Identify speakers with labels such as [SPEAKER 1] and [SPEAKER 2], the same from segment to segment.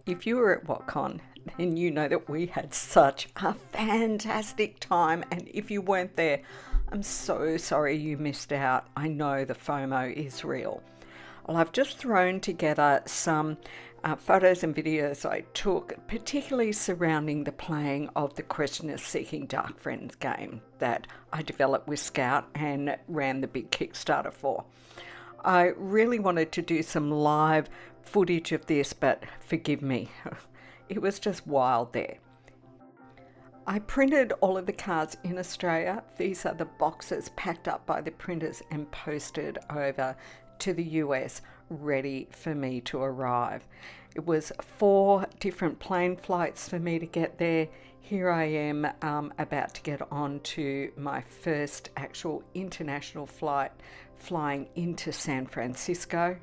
[SPEAKER 1] If you were at WoTCon, then you know that we had such a fantastic time. And if you weren't there, I'm so sorry you missed out. I know the FOMO is real. Well, I've just thrown together some photos and videos I took, particularly surrounding the playing of the Questioner Seeking Dark Friends game that I developed with Scout and ran the big Kickstarter for. I really wanted to do some live footage of this, but forgive me, it was just wild there. I printed all of the cards in Australia. These are the boxes packed up by the printers and posted over to the US, ready for me to arrive. It was 4 different plane flights for me to get there. Here I am about to get on to my first actual international flight, flying into San Francisco.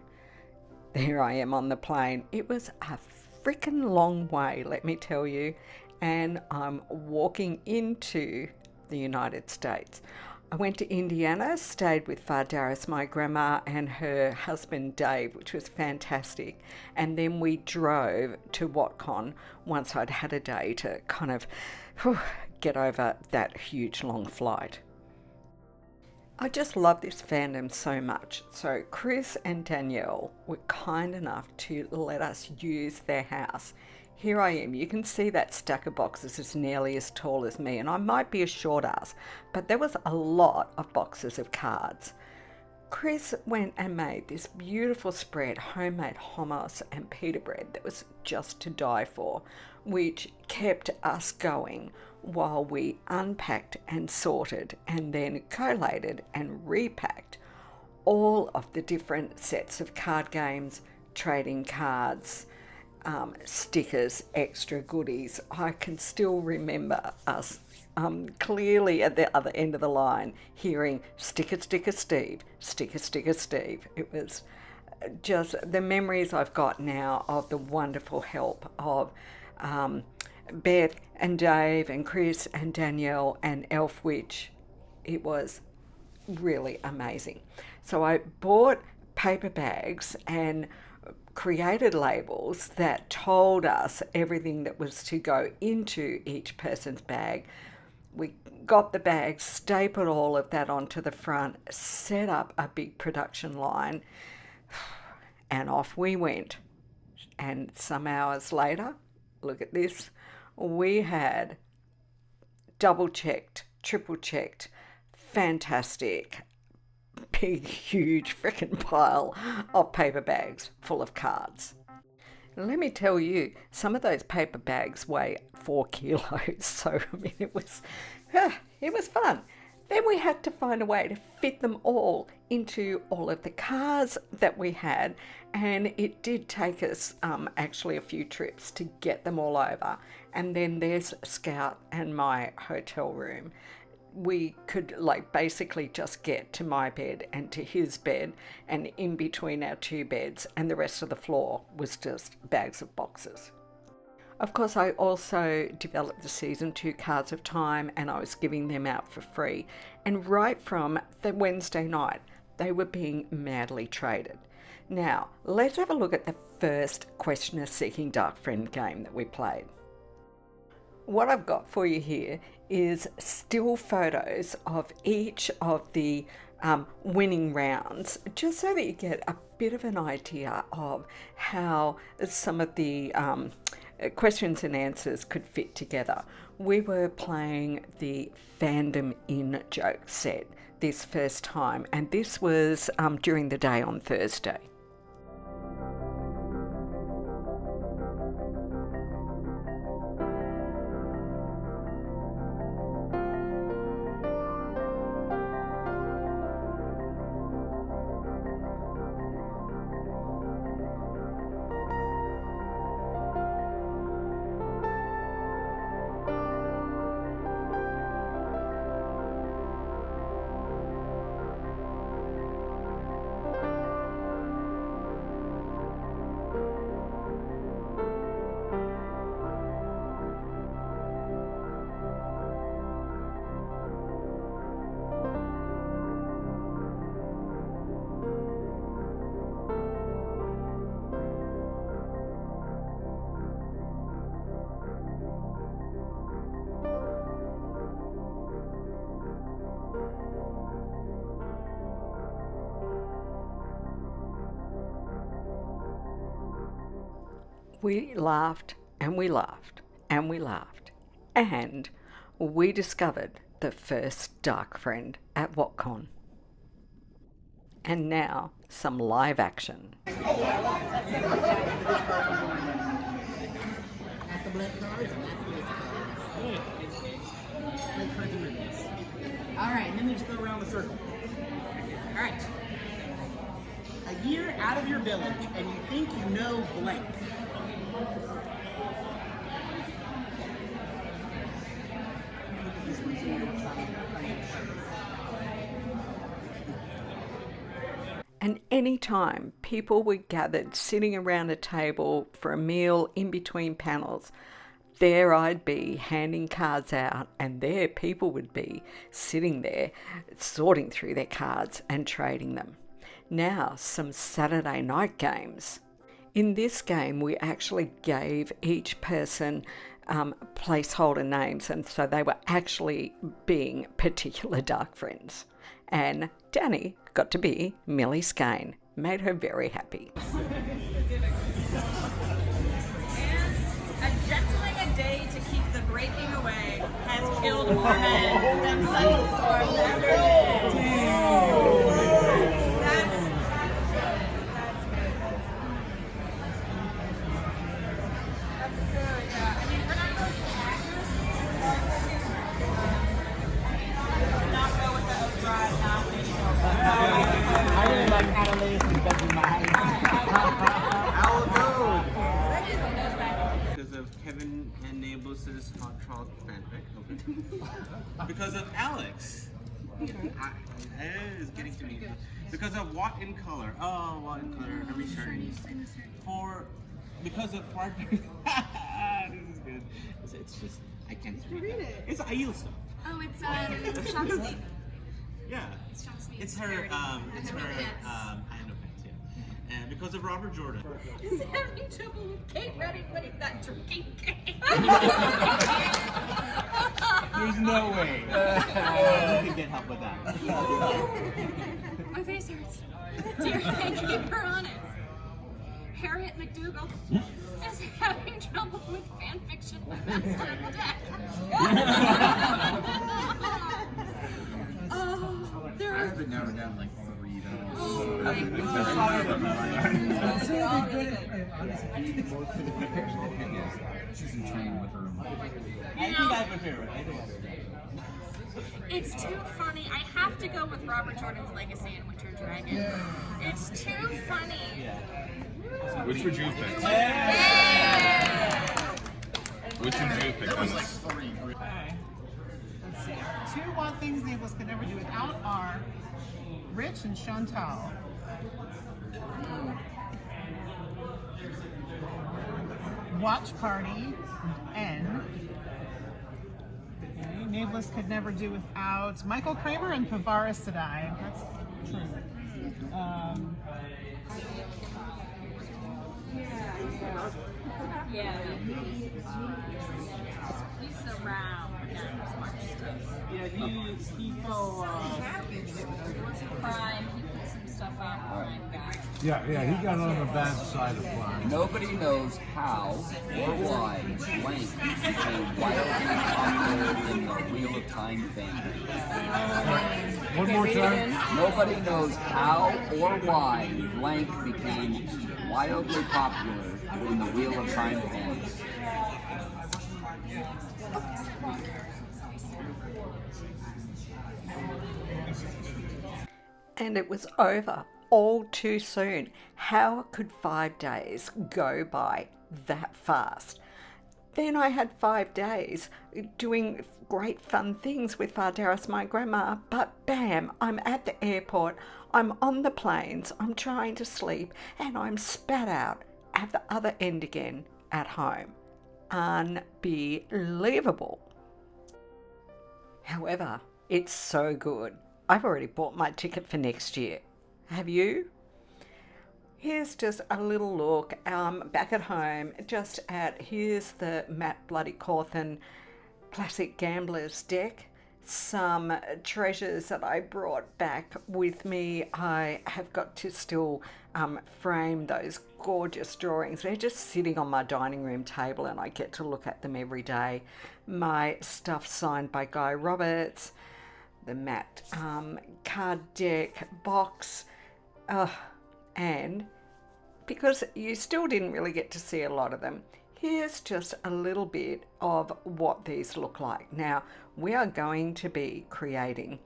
[SPEAKER 1] There I am on the plane. It was a freaking long way, let me tell you, and I'm walking into the United States. I went to Indiana, stayed with Fardaris, my grandma, and her husband Dave, which was fantastic. And then we drove to WoTCon once I'd had a day to kind of get over that huge long flight. I just love this fandom so much. So Chris and Danielle were kind enough to let us use their house. Here I am. You can see that stack of boxes is nearly as tall as me, and I might be a short ass, but there was a lot of boxes of cards. Chris went and made this beautiful spread, homemade hummus and pita bread that was just to die for, which kept us going while we unpacked and sorted and then collated and repacked all of the different sets of card games, trading cards, stickers, extra goodies. I can still remember us clearly at the other end of the line hearing sticker, sticker, Steve, sticker, sticker, Steve. It was just the memories I've got now of the wonderful help of Beth and Dave and Chris and Danielle and Elf Witch. It was really amazing. So I bought paper bags and created labels that told us everything that was to go into each person's bag. We got the bags, stapled all of that onto the front, set up a big production line, and off we went. And some hours later, look at this, we had double checked, triple checked, fantastic, big, huge freaking pile of paper bags full of cards. And let me tell you, some of those paper bags weigh 4 kilos. So, I mean, it was fun. Then we had to find a way to fit them all into all of the cars that we had. And it did take us actually a few trips to get them all over. And then there's Scout and my hotel room. We could basically just get to my bed and to his bed, and in between our 2 beds and the rest of the floor was just bags of boxes. Of course, I also developed the season 2 cards of Time, and I was giving them out for free. And right from the Wednesday night, they were being madly traded. Now, let's have a look at the first Questioner Seeking Dark Friend game that we played. What I've got for you here is still photos of each of the winning rounds, just so that you get a bit of an idea of how some of the questions and answers could fit together. We were playing the Fandom In Joke set this first time, and this was during the day on Thursday. We laughed and we laughed and we laughed, and we discovered the first dark friend at WoTCon. And now, some live action.
[SPEAKER 2] Alright, then we just go around the circle. Alright. A year out of your village, and you think you know blank.
[SPEAKER 1] And any time people were gathered sitting around a table for a meal in between panels, there I'd be handing cards out, and there people would be sitting there sorting through their cards and trading them. Now, some Saturday night games. In this game, we actually gave each person placeholder names, and so they were actually being particular dark friends. And Danny got to be Millie Skane. Made her very happy.
[SPEAKER 3] And gentling a day to keep the breaking away has killed more men than thunderstorms ever did. That's good. I mean, we're not going to accuracy. Not go with the drive now.
[SPEAKER 2] I really like Adelaide and Becky Miles.
[SPEAKER 4] I'll go! Because of Kevin and Nablus's Hot Trot fanfic. Okay. Because of Alex. It is getting to me. Because of What in Color. Oh, What in Color. Every shirt. Because of Fart. This is good. It's just, I can't read it. It's Aiel stuff.
[SPEAKER 5] Oh, it's Shopsy.
[SPEAKER 4] Yeah. It's her, hand of pants, yeah. And because of Robert Jordan.
[SPEAKER 3] Is having trouble with Kate Redding when he's not drinking cake.
[SPEAKER 4] There's no way. You can get help with that.
[SPEAKER 5] My face hurts. Dear, keep her honest. Harriet McDougal is having trouble with fan fiction. Master of Death.
[SPEAKER 6] I have it narrowed down like 3 though. She's in training with her.
[SPEAKER 4] I think I have a favorite.
[SPEAKER 5] It's too funny. I have to go with Robert Jordan's Legacy and Winter Dragon. It's too funny.
[SPEAKER 6] Which would you pick? Which would you pick?
[SPEAKER 2] There was like 3. Okay. Let's see. 2 wild things Nameless could never do without are Rich and Chantal. Watch Party and Nameless could never do without Michael Kramer and Koala Sedai. That's true.
[SPEAKER 3] Yeah. He's around.
[SPEAKER 4] Yeah, he
[SPEAKER 3] Prime. He put some stuff on Prime back.
[SPEAKER 7] Yeah, he got on the bad side of Prime.
[SPEAKER 8] Nobody knows how or why Blank became wildly popular in the Wheel of Time family.
[SPEAKER 7] One more time.
[SPEAKER 8] Nobody knows how or why Blank became wildly popular in the Wheel of Time family.
[SPEAKER 1] And it was over all too soon. How could 5 days go by that fast? Then I had 5 days doing great fun things with Vardaris, my grandma, but bam, I'm at the airport, I'm on the planes, I'm trying to sleep, and I'm spat out at the other end again at home. Unbelievable. However, it's so good. I've already bought my ticket for next year. Have you? Here's just a little look back at home, just at, here's the Matt Bloody Cawthon Classic Gamblers deck. Some treasures that I brought back with me. I have got to still frame those gorgeous drawings. They're just sitting on my dining room table and I get to look at them every day. My stuff signed by Guy Roberts, the matte card deck box, and because you still didn't really get to see a lot of them, here's just a little bit of what these look like. Now, we are going to be creating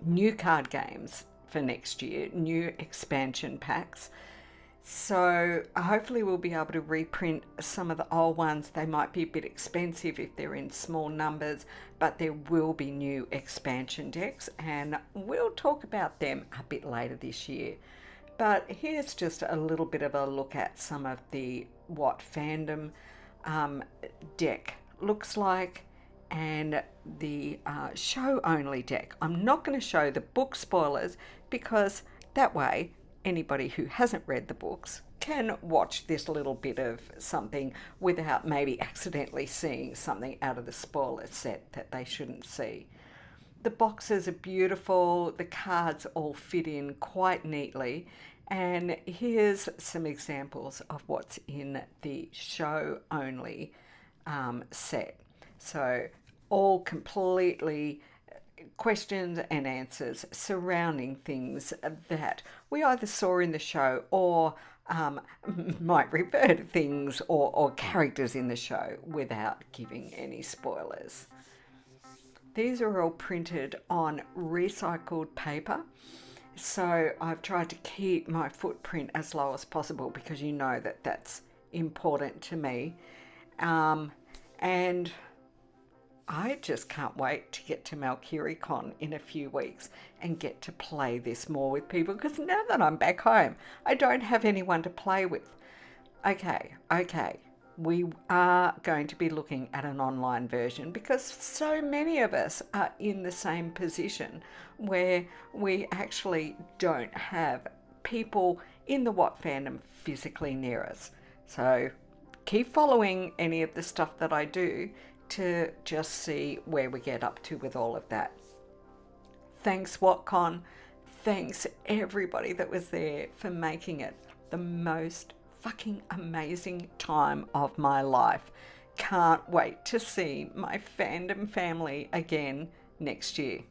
[SPEAKER 1] new card games for next year, new expansion packs. So hopefully we'll be able to reprint some of the old ones. They might be a bit expensive if they're in small numbers, but there will be new expansion decks and we'll talk about them a bit later this year. But here's just a little bit of a look at some of the what fandom deck looks like and the show only deck. I'm not going to show the book spoilers because that way anybody who hasn't read the books can watch this little bit of something without maybe accidentally seeing something out of the spoiler set that they shouldn't see. The boxes are beautiful, the cards all fit in quite neatly, and here's some examples of what's in the show only set. So all completely questions and answers surrounding things that we either saw in the show or might refer to things or characters in the show without giving any spoilers. These are all printed on recycled paper, so I've tried to keep my footprint as low as possible because you know that that's important to me, and I just can't wait to get to MalkiriCon in a few weeks and get to play this more with people, because now that I'm back home, I don't have anyone to play with. Okay, we are going to be looking at an online version because so many of us are in the same position where we actually don't have people in the What fandom physically near us. So keep following any of the stuff that I do to just see where we get up to with all of that. Thanks WoTCon. Thanks everybody that was there for making it the most fucking amazing time of my life. Can't wait to see my fandom family again next year.